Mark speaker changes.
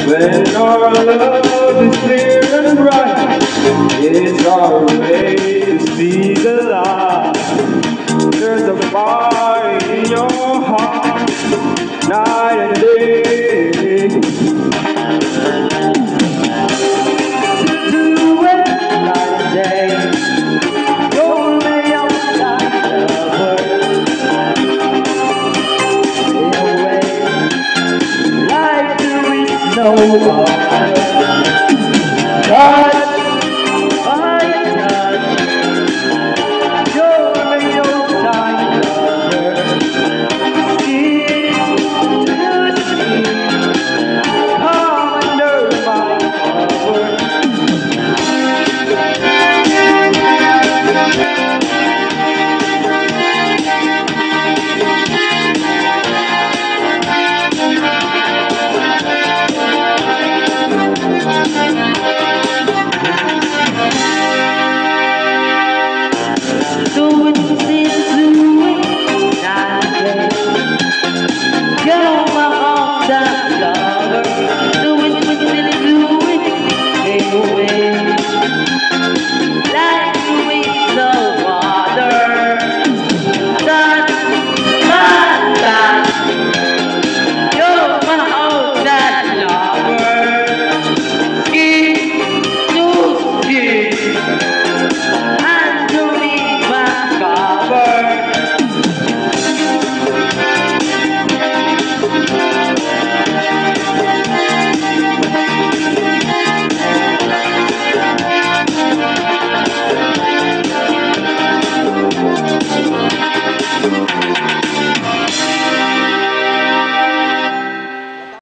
Speaker 1: When our love is clear and bright, it's our way to see the light. There's a fire in your heart, night and day. To do it night and day. Don't lay outside the world. In a way, like to reach no one.